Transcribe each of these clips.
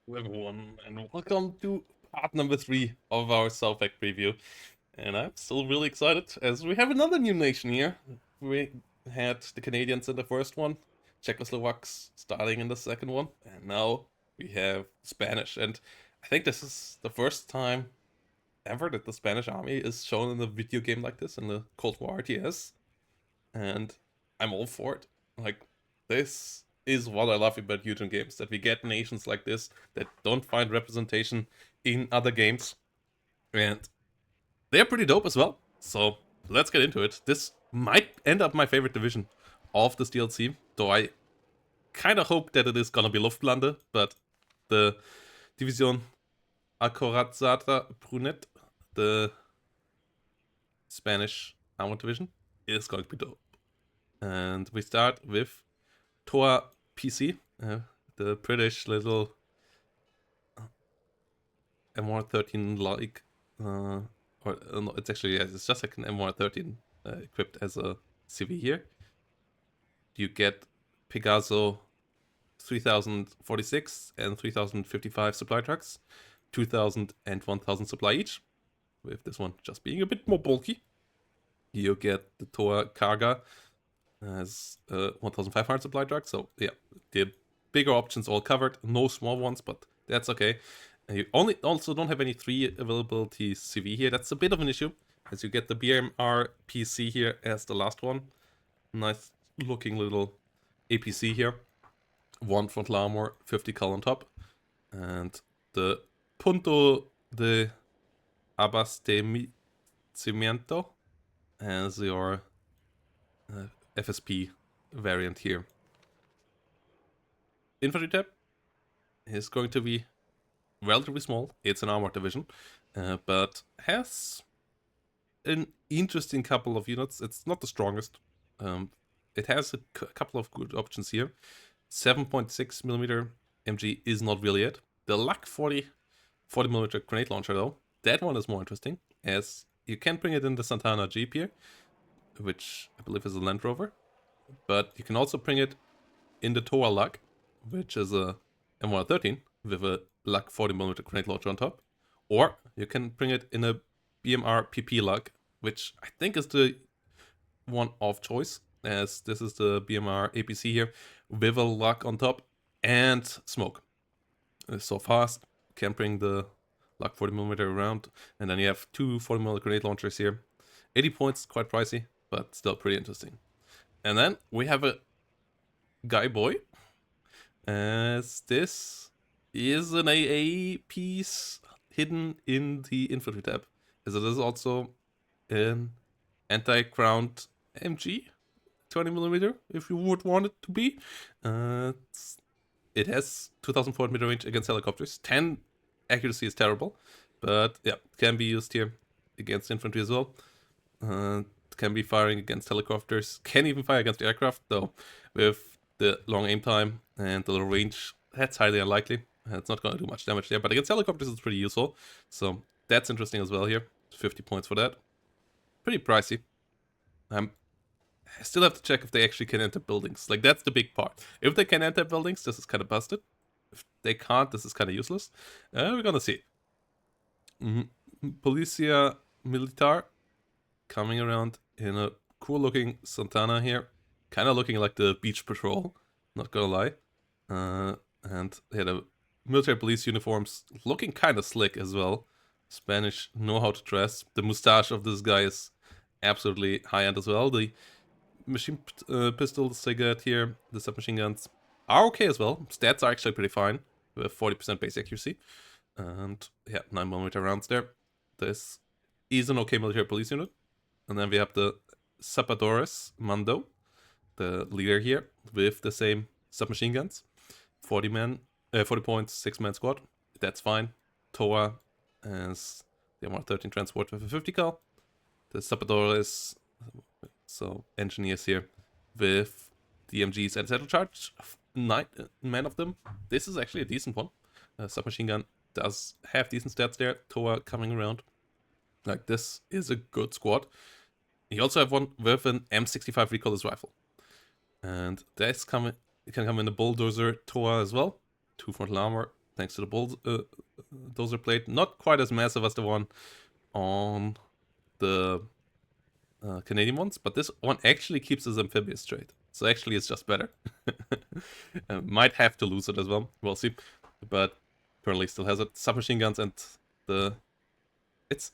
Hello everyone, and welcome to part number 3 of our Southag preview. And I'm still really excited as we have another new nation here. We had the Canadians in the first one, Czechoslovaks starting in the second one, and now we have Spanish. And I think this is the first time ever that the Spanish army is shown in a video game like this, in the Cold War RTS. And I'm all for it. Like, this is what I love about Eugene games, that we get nations like this that don't find representation in other games, and they're pretty dope as well. So let's get into it. This might end up my favorite division of this DLC, though I kind of hope that it is gonna be Luftland, but the Division Acorazada Brunete, the Spanish armored division, is going to be dope. And we start with Tor PC, the British little M113 like, or no, it's actually, yeah, it's just like an M113 equipped as a CV here. You get Pegaso 3046 and 3055 supply trucks, 2000 and 1000 supply each, with this one just being a bit more bulky. You get the Tor Karga as 1500 supply trucks, so yeah, the bigger options all covered, no small ones, but that's okay. And you also don't have any 3 availability CV here. That's a bit of an issue, as you get the BMR PC here as the last one. Nice looking little APC here. 1 frontal armor, 50 cal on top. And the Punto de Abastecimiento as your FSP variant here. Infantry tab is going to be relatively small. It's an armored division, but has an interesting couple of units. It's not the strongest. It has a couple of good options here. 7.6mm MG is not really it. The Luck 40mm grenade launcher though, that one is more interesting, as you can bring it in the Santana Jeep here, which I believe is a Land Rover, but you can also bring it in the Toa Luck, which is a M113 with a Luck 40mm grenade launcher on top, or you can bring it in a BMR PP Luck, which I think is the one of choice, as this is the BMR APC here with a Luck on top and smoke. It's so fast, can bring the Luck 40mm around, and then you have 2 40mm grenade launchers here. 80 points, quite pricey, but still pretty interesting. And then we have a Guy Boy, as this is an AA piece hidden in the infantry tab, as it is also an anti-ground MG 20mm, if you would want it to be. It has 2004 meter range against helicopters. 10 accuracy is terrible, but yeah, it can be used here against infantry as well. Can be firing against helicopters. Can even fire against aircraft, though with the long aim time and the little range, that's highly unlikely. It's not going to do much damage there, but against helicopters it's pretty useful. So that's interesting as well here. 50 points for that. Pretty pricey. I still have to check if they actually can enter buildings. Like, that's the big part. If they can enter buildings, this is kind of busted. If they can't, this is kind of useless. We're gonna see. Policia Militar coming around in a cool looking Santana here. Kind of looking like the beach patrol, not gonna lie. And they had a military police uniforms looking kind of slick as well. Spanish know how to dress. The mustache of this guy is absolutely high end as well. The machine pistols they get here, the submachine guns, are okay as well. Stats are actually pretty fine with 40% base accuracy. And yeah, 9mm rounds there. This is an okay military police unit. And then we have the Zapadores Mando, the leader here, with the same submachine guns. 40 points, 6-man squad. That's fine. Toa as the M113 transport with a 50 cal. The Zapadores, so engineers here, with DMGs and saddle charge. 9 of them. This is actually a decent one. Submachine gun does have decent stats there. Toa coming around. Like, this is a good squad. You also have one with an M65 recoilless rifle. And this can come in the bulldozer Toa as well. 2 frontal armor, thanks to the bulldozer plate. Not quite as massive as the one on the Canadian ones, but this one actually keeps his amphibious trait. So actually it's just better. Might have to lose it as well, we'll see. But currently still has it. Submachine guns and the... it's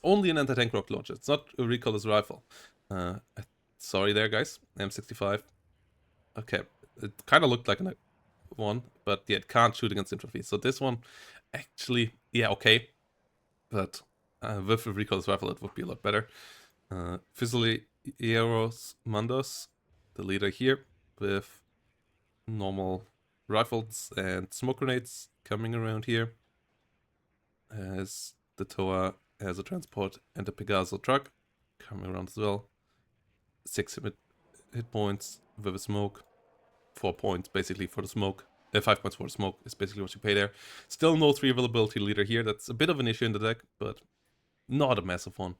only an anti-tank rocket launcher. It's not a recoilless rifle. Sorry there, guys. M65. Okay, it kind of looked like a one, but yeah, it can't shoot against infantry. So this one, actually, yeah, okay. But with a recoilless rifle, it would be a lot better. Fusileros Mandos, the leader here, with normal rifles and smoke grenades coming around here. As the Toa has a transport and a Pegaso truck coming around as well. 6 hit points with a smoke. 4 points basically for the smoke. 5 points for the smoke is basically what you pay there. Still no 3 availability leader here. That's a bit of an issue in the deck, but not a massive one.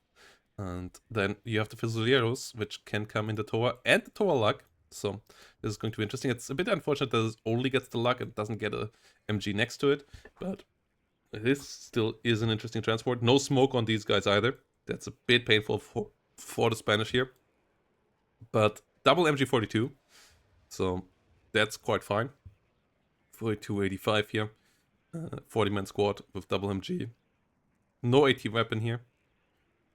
And then you have the Fusileros, which can come in the Toa and the Toa luck. So this is going to be interesting. It's a bit unfortunate that it only gets the luck and doesn't get a MG next to it, but this still is an interesting transport. No smoke on these guys either. That's a bit painful for the Spanish here. But double MG42, so that's quite fine. 4285 here. 40-man squad with double MG. No AT weapon here.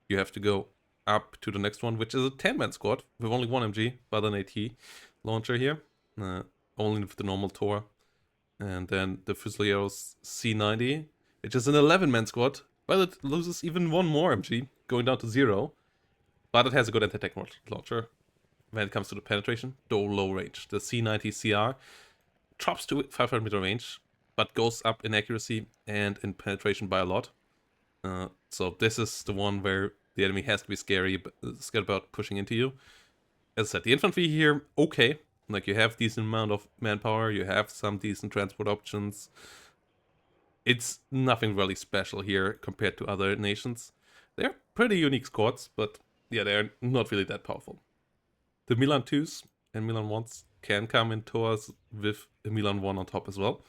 You have to go up to the next one, which is a 10-man squad with only 1 MG, but an AT launcher here. Only with the normal Tor. And then the Fusileros C90, which is an 11-man squad, but it loses even 1 more MG, going down to 0. But it has a good anti-tank launcher when it comes to the penetration, though low range. The C90 CR drops to 500 meter range, but goes up in accuracy and in penetration by a lot. So this is the one where the enemy has to be scared about pushing into you. As I said, the infantry here, okay. Like, you have decent amount of manpower, you have some decent transport options. It's nothing really special here compared to other nations. They're pretty unique squads, but yeah, they're not really that powerful. The Milan 2s and Milan 1s can come in Toas with a Milan 1 on top as well.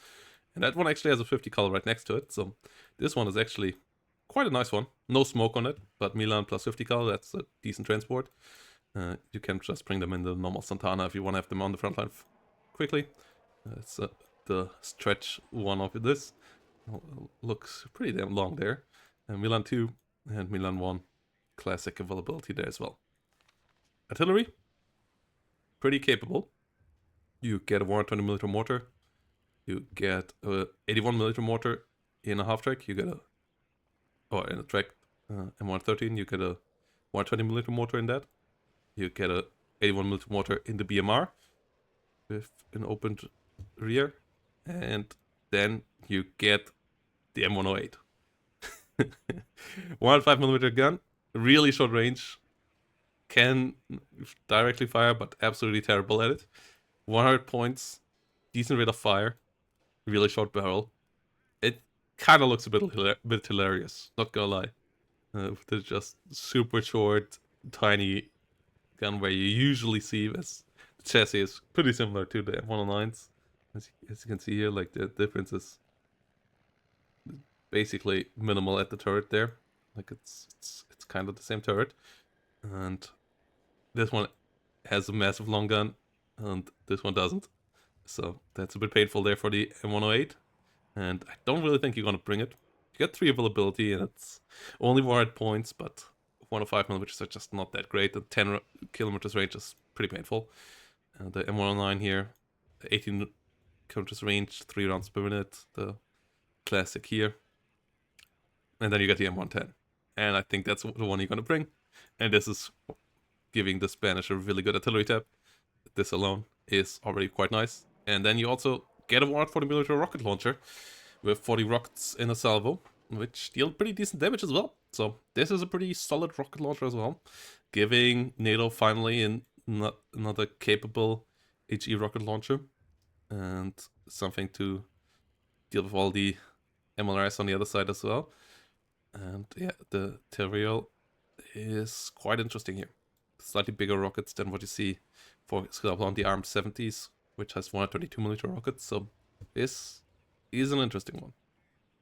And that one actually has a 50 color right next to it, so this one is actually quite a nice one. No smoke on it, but Milan plus 50 color, that's a decent transport. You can just bring them in the normal Santana if you want to have them on the front line quickly. It's the stretch one of this. Looks pretty damn long there. Milan 2 and Milan 1, classic availability there as well. Artillery, pretty capable. You get a 120mm mortar. You get a 81mm mortar in a half-track. You get a... or in a track M113, you get a 120mm mortar in that. You get a 81mm mortar in the BMR with an opened rear. And then you get the M108. 105mm gun, really short range. Can directly fire, but absolutely terrible at it. 100 points, decent rate of fire, really short barrel. It kind of looks a bit hilarious, not gonna lie. With the just super short, tiny gun where you usually see as the chassis is pretty similar to the M109s. As you can see here, like, the difference is basically minimal at the turret there. Like, it's kind of the same turret. And this one has a massive long gun, and this one doesn't. So that's a bit painful there for the M108. And I don't really think you're going to bring it. You get 3 availability, and it's only 100 points, but 105mm are just not that great. The 10 kilometers range is pretty painful. The M109 here, 18 kilometers range, 3 rounds per minute, the classic here. And then you get the M110. And I think that's the one you're going to bring. And this is giving the Spanish a really good artillery tab. This alone is already quite nice. And then you also get a 140mm rocket launcher with 40 rockets in a salvo, which deal pretty decent damage as well. So this is a pretty solid rocket launcher as well, giving NATO finally another capable HE rocket launcher and something to deal with all the MLRS on the other side as well. And yeah, the Terriel is quite interesting here. Slightly bigger rockets than what you see, for example, on the ARM 70s, which has 122mm rockets. So this is an interesting one.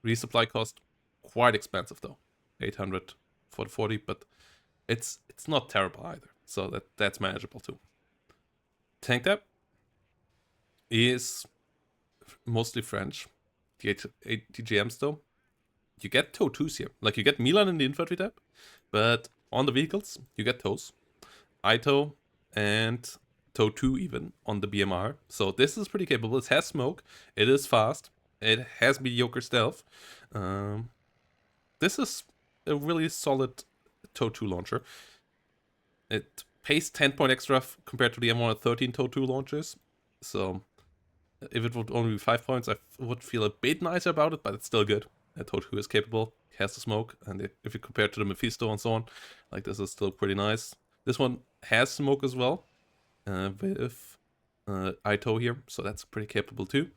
Resupply cost, quite expensive though. 800 for the 40, but it's not terrible either. So that's manageable too. Tank tab is mostly French. The 8 TGMs though. You get TOW 2s here. Like you get Milan in the infantry tab, but on the vehicles, you get TOWs. ITOW and TOW 2 even on the BMR. So this is pretty capable. It has smoke. It is fast. It has mediocre stealth. This is a really solid TOW 2 launcher. It pays 10 point extra compared to the M113 TOW 2 launchers. So if it would only be 5 points, I would feel a bit nicer about it, but it's still good. TOW 2 is capable, has the smoke, and if you compare it to the Mephisto and so on, like this is still pretty nice. This one has smoke as well, with ITOW here, so that's pretty capable too.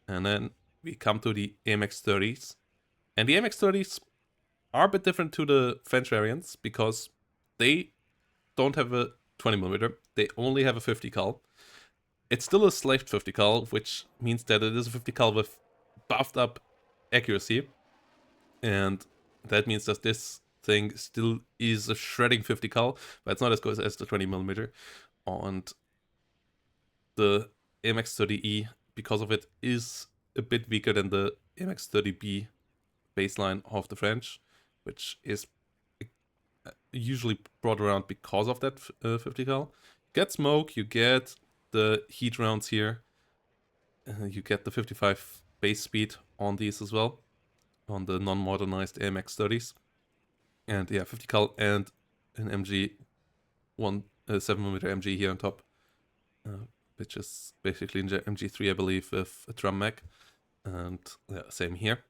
And then we come to the AMX-30s. And the AMX-30s are a bit different to the French variants because they don't have a 20mm, they only have a 50 cal. It's still a slaved 50 cal, which means that it is a 50 cal with buffed up accuracy. And that means that this thing still is a shredding 50 cal, but it's not as good as the 20mm. And the AMX-30E, because of it, is a bit weaker than the AMX-30B baseline of the French, which is usually brought around because of that 50 cal. You get smoke, you get the heat rounds here, you get the 55 base speed on these as well, on the non-modernized AMX-30s. And yeah, 50 cal and an MG, 7mm MG here on top, which is basically MG3, I believe, with a drum mag. And yeah, same here.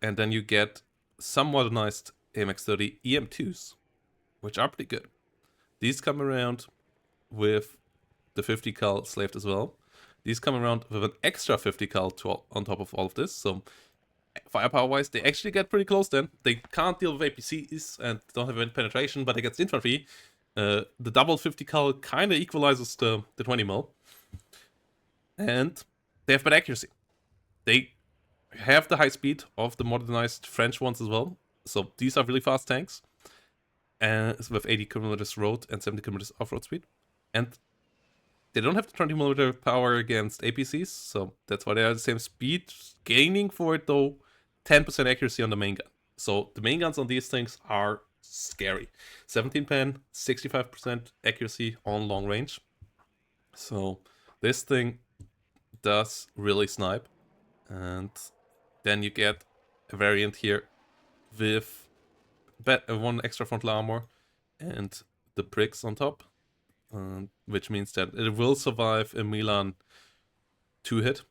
And then you get some modernized AMX-30 EM2s, which are pretty good. These come around with the 50 cal slaved as well. These come around with an extra 50 cal on top of all of this. So firepower-wise, they actually get pretty close then. They can't deal with APCs and don't have any penetration, but against infantry, the double 50 cal kind of equalizes the 20mm. And they have better accuracy. They have the high speed of the modernized French ones as well. So these are really fast tanks. And with 80 km road and 70 km off-road speed. And they don't have the 20mm power against APCs, so that's why they are the same speed. Gaining for it though, 10% accuracy on the main gun. So the main guns on these things are scary. 17 pen, 65% accuracy on long range. So this thing does really snipe. And then you get a variant here with one extra frontal armor and the pricks on top, which means that it will survive a Milan 2-hit.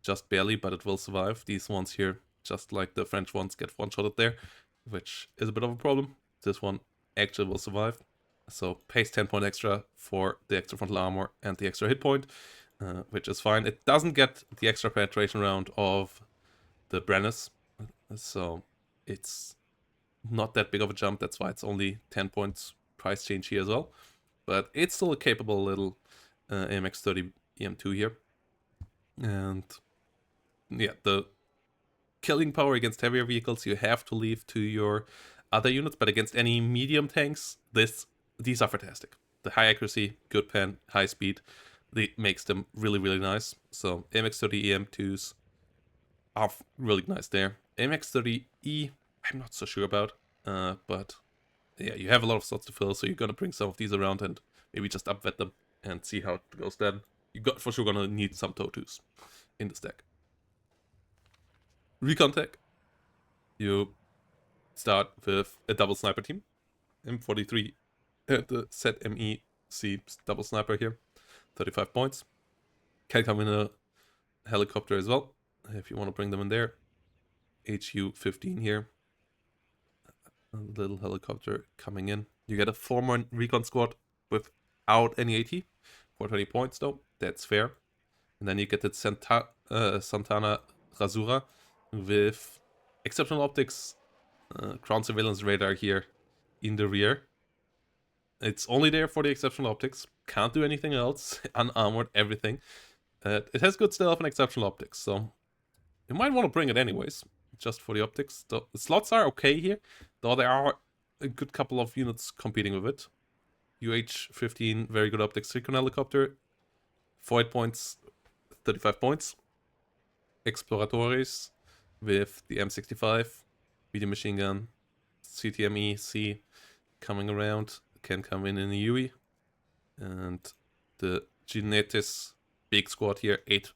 Just barely, but it will survive. These ones here, just like the French ones, get one-shotted there, which is a bit of a problem. This one actually will survive. So pays 10 point extra for the extra frontal armor and the extra hit point, which is fine. It doesn't get the extra penetration round of the Brennus, so it's not that big of a jump. That's why it's only 10 points price change here as well. But it's still a capable little AMX-30 EM2 here. And yeah, the killing power against heavier vehicles you have to leave to your other units, but against any medium tanks, these are fantastic. The high accuracy, good pen, high speed, it makes them really, really nice. So AMX-30 EM2s are really nice there. AMX-30E, I'm not so sure about, but yeah, you have a lot of slots to fill, so you're gonna bring some of these around and maybe just upvet them and see how it goes then. You're for sure gonna need some TOW 2s in the stack. Recon tech. You start with a double sniper team. M43 the ZMEC double sniper here. 35 points. Can come in a helicopter as well, if you want to bring them in there. HU-15 here. A little helicopter coming in. You get a 4-man recon squad without any AT. For 20 points though. That's fair. And then you get the Santana Rasura with exceptional optics, ground surveillance radar here in the rear. It's only there for the exceptional optics. Can't do anything else. Unarmored, everything. It has good stealth and exceptional optics, so You might want to bring it anyways, just for the optics. The slots are okay here, though there are a good couple of units competing with it. UH-15, very good optics recon helicopter, 48 points, 35 points. Exploradores with the M65, medium machine gun, CTME-C coming around, can come in a UE. And the Brunete's big squad here, 8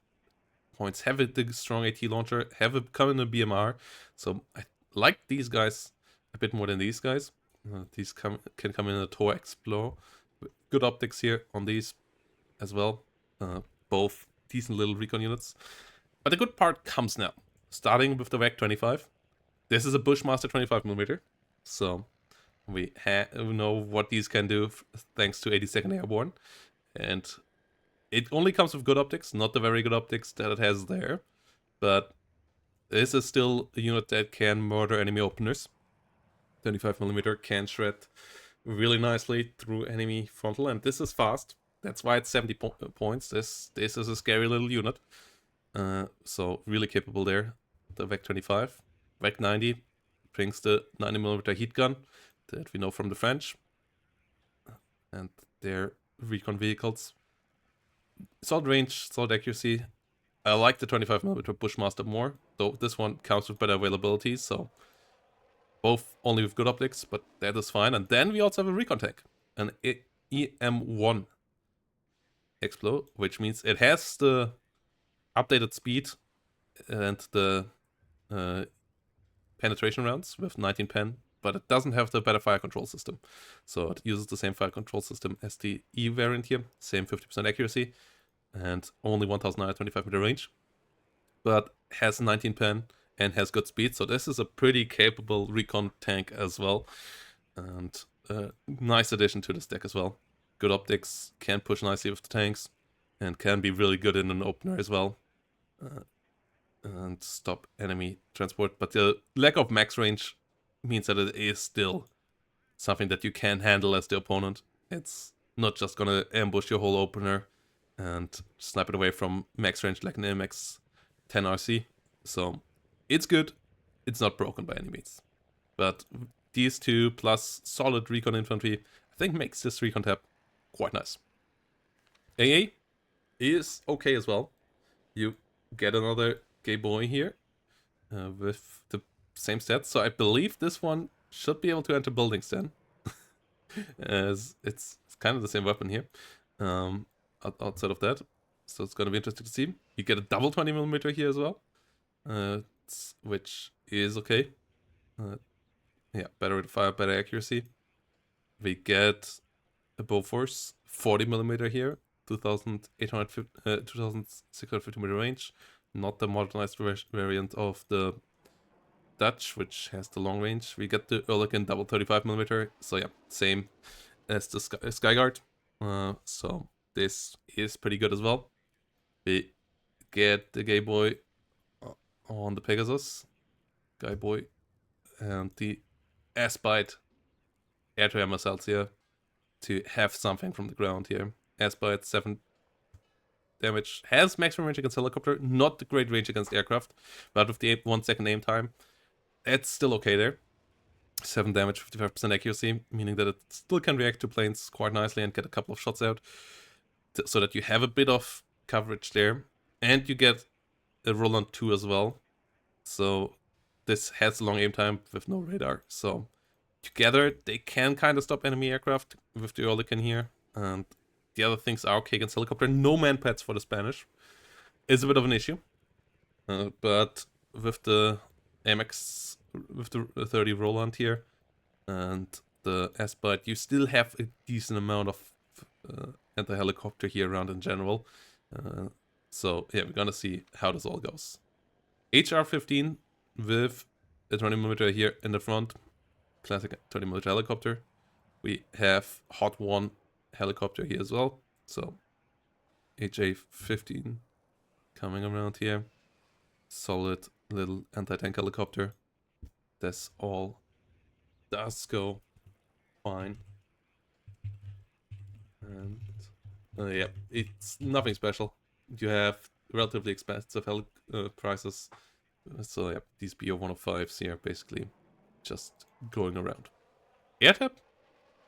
points, have the strong AT launcher, have it come in a BMR. So I like these guys a bit more than these guys. These can come in a TOR Explorer. Good optics here on these as well. Both decent little recon units. But the good part comes now. Starting with the VAC-25. This is a Bushmaster 25mm. So we know what these can do thanks to 82nd Airborne. And it only comes with good optics, not the very good optics that it has there. But this is still a unit that can murder enemy openers. 25mm can shred really nicely through enemy frontal, and this is fast. That's why it's 70 points. This is a scary little unit. So really capable there. The VAC-25. VAC-90 brings the 90mm heat gun that we know from the French. And their recon vehicles. Solid range, solid accuracy. I like the 25mm Bushmaster more, though this one comes with better availability, so both only with good optics, but that is fine. And then we also have a recon tank, an EM1 Explo, which means it has the updated speed and the penetration rounds with 19 pen, but it doesn't have the better fire control system. So it uses the same fire control system as the E variant here, same 50% accuracy, and only 1925 meter range, but has 19 pen and has good speed. So this is a pretty capable recon tank as well, and a nice addition to this deck as well. Good optics, can push nicely with the tanks, and can be really good in an opener as well, and stop enemy transport. But the lack of max range means that it is still something that you can handle as the opponent. It's not just gonna ambush your whole opener and snipe it away from max range like an MX 10 RC. So it's good. It's not broken by any means. But these two plus solid recon infantry, I think makes this recon tab quite nice. AA is okay as well. You get another gay boy here with the same stats. So I believe this one should be able to enter buildings then. As it's kind of the same weapon here. Outside of that. So it's going to be interesting to see. You get a double 20mm here as well. Which is okay. Yeah, better rate of fire, better accuracy. We get a Bofors 40mm here. 2650 meter range. Not the modernized variant of the Dutch, which has the long range. We get the Ehrlichen double 35mm. So yeah, same as the Skyguard. So this is pretty good as well. We get the Gay Boy on the Pegasus, Guy Boy, and the S-Bite air-to-air missiles here to have something from the ground here. S-Bite 7 damage, has maximum range against helicopter, not the great range against aircraft, but with the 1 second aim time, it's still okay there. 7 damage, 55% accuracy, meaning that it still can react to planes quite nicely and get a couple of shots out, so that you have a bit of coverage there. And you get a Roland 2 as well. So this has long aim time with no radar. So together they can kind of stop enemy aircraft with the Ehrlichen here. And the other things are okay against helicopter. No man pads for the Spanish. Is a bit of an issue. But with the MX, with the 30 Roland here and the S-Bite, you still have a decent amount of anti-helicopter here around in general. So yeah, we're gonna see how this all goes. HR-15 with a 20mm here in the front. Classic 20mm helicopter. We have Hot 1 helicopter here as well. So HA-15 coming around here. Solid little anti-tank helicopter. This all does go fine. And yeah, it's nothing special. You have relatively expensive prices So yeah, these BO-105s here basically just going around. Airtap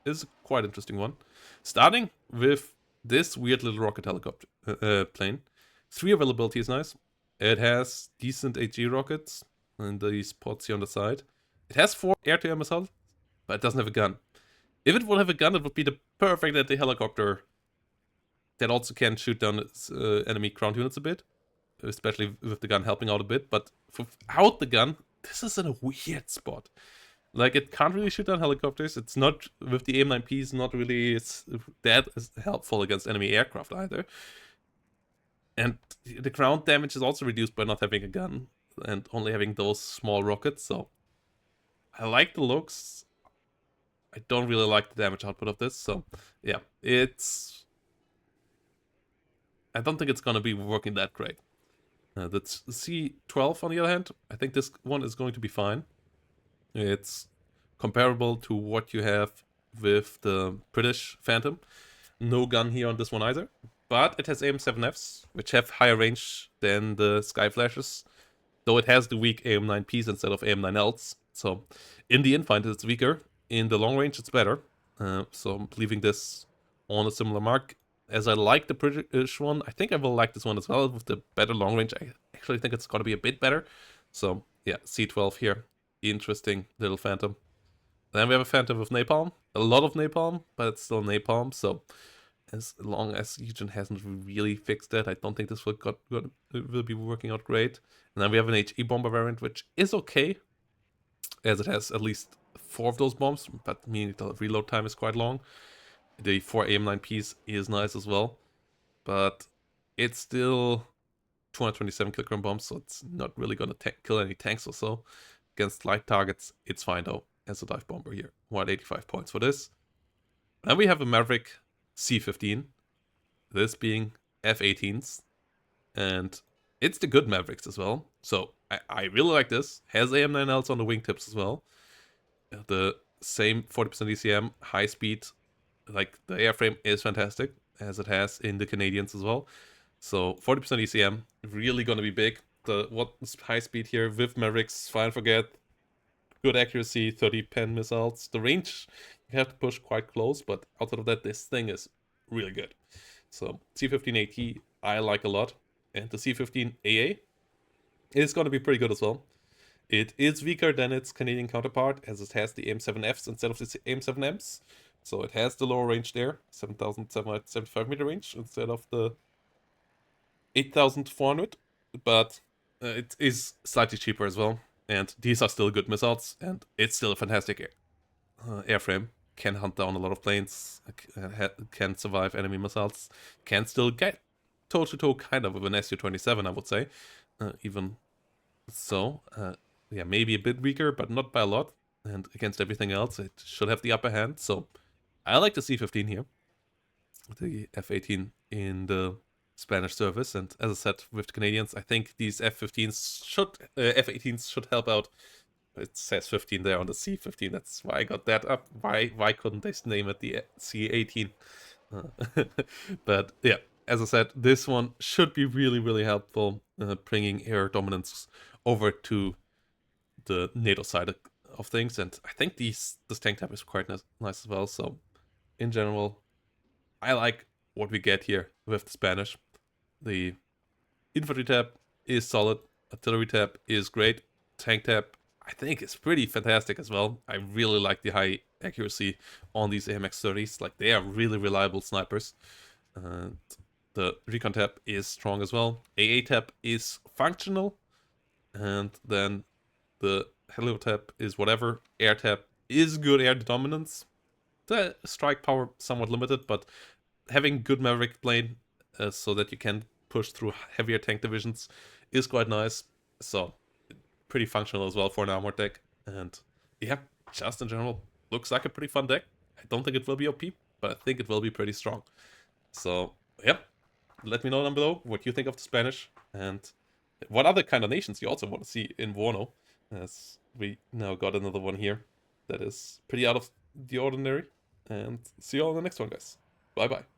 is a quite interesting one. Starting with this weird little rocket helicopter plane. 3 availability is nice. It has decent HE rockets and these pods here on the side. It has 4 air-to-air missiles, but it doesn't have a gun. If it would have a gun, it would be the perfect anti-helicopter that also can shoot down its, enemy ground units a bit, especially with the gun helping out a bit. But without the gun, this is in a weird spot. Like, it can't really shoot down helicopters. It's not, with the AIM-9P, it's not really that helpful against enemy aircraft either. And the ground damage is also reduced by not having a gun and only having those small rockets, so I like the looks. I don't really like the damage output of this, so yeah, I don't think it's gonna be working that great. The C-12, on the other hand, I think this one is going to be fine. It's comparable to what you have with the British Phantom. No gun here on this one either. But it has AIM-7Fs, which have higher range than the Sky Flashes, though it has the weak AIM-9Ps instead of AIM-9Ls. So in the infight, it's weaker. In the long range, it's better. So I'm leaving this on a similar mark. As I like the British one, I think I will like this one as well with the better long range. I actually think it's going to be a bit better. So yeah, C-12 here. Interesting little Phantom. Then we have a Phantom with napalm. A lot of napalm, but it's still napalm. So as long as Eugen hasn't really fixed that, I don't think this will be working out great. And then we have an HE bomber variant, which is okay, as it has at least 4 of those bombs, but meaning the reload time is quite long. The 4 AIM-9Ps is nice as well, but it's still 227 kilogram bombs, so it's not really gonna kill any tanks or so. Against light targets, it's fine though, as a dive bomber here. 185 points for this. Then we have a Maverick C-15, this being F-18s, and it's the good Mavericks as well. So I really like this. Has AIM-9Ls on the wingtips as well. The same 40% ECM, high speed, like the airframe is fantastic, as it has in the Canadians as well. So 40% ECM, really gonna be big. What high speed here with Mavericks, fine forget. Good accuracy, 30 pen missiles. The range, you have to push quite close, but outside of that, this thing is really good. So C-15AT, I like a lot. And the C-15AA is going to be pretty good as well. It is weaker than its Canadian counterpart, as it has the AIM-7Fs instead of the AIM-7Ms. So it has the lower range there, 7,775 meter range, instead of the 8,400. But it is slightly cheaper as well. And these are still good missiles, and it's still a fantastic airframe. Can hunt down a lot of planes, can survive enemy missiles, can still get toe-to-toe kind of with an Su-27, I would say. Even so, yeah, maybe a bit weaker, but not by a lot. And against everything else, it should have the upper hand. So I like the C-15 here. The F-18 in the Spanish service. And as I said, with the Canadians, I think these F-18s should help out. It says 15 there on the C-15. That's why I got that up. Why couldn't they name it the C-18? But yeah, as I said, this one should be really, really helpful, bringing air dominance over to the NATO side of things. And I think this tank type is quite nice as well. So in general, I like what we get here with the Spanish. The infantry tab is solid. Artillery tab is great. Tank tab, I think, is pretty fantastic as well. I really like the high accuracy on these AMX-30s. Like, they are really reliable snipers. And the Recon tab is strong as well. AA tab is functional. And then the Helio tab is whatever. Air tab is good air dominance. The strike power somewhat limited, but having good Maverick plane so that you can push through heavier tank divisions is quite nice. So pretty functional as well for an armored deck. And yeah, just in general, looks like a pretty fun deck. I don't think it will be OP, but I think it will be pretty strong. So yeah, let me know down below what you think of the Spanish and what other kind of nations you also want to see in Warno, as we now got another one here that is pretty out of the ordinary. And see you all in the next one, guys. Bye bye.